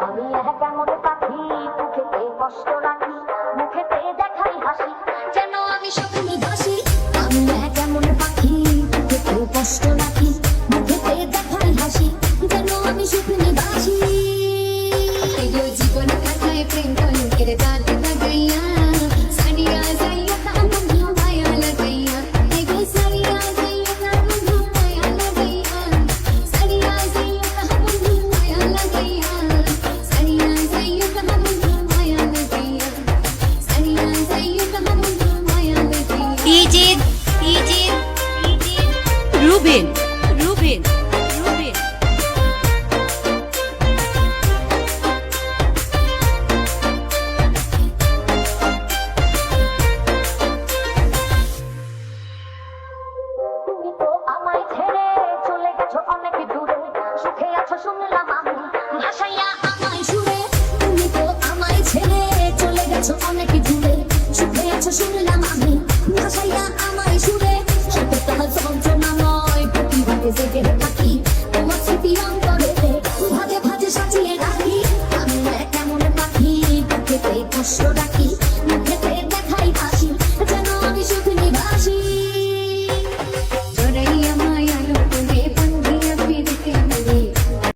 আমি কেমন পাখি মুখেতে কষ্ট রাখি মুখেতে দেখাই হাসি যেন আমি স্বপ্নে ভাসি আমি কেমন পাখি মুখেতে কষ্ট রাখি মুখেতে দেখাই হাসি যেন আমি স্বপ্নে ভাসি यो जीवन कथाए प्रेम कलंकेर दाग लगाइया साड़िया जाइया तामुझ माया लगाइया एगो साड़िया जाइया तामुझ माया लगाइया साड़िया जाइया तामुझ माया लगाइया साड़िया जाइया तामुझ माया लगाइया साड़िया जाइया तामुझ माया लगाइया इजिद रूबिन আমায় ছেড়ে চলে গেছো অনেক দূরে সুখে আছো শুনলাম আমি ভাসাইয়া আমায় সুরে তুমি তো আমায় ছেড়ে চলে গেছো অনেক দূরে সুখে আছো শুনলাম আমি ভাসাইয়া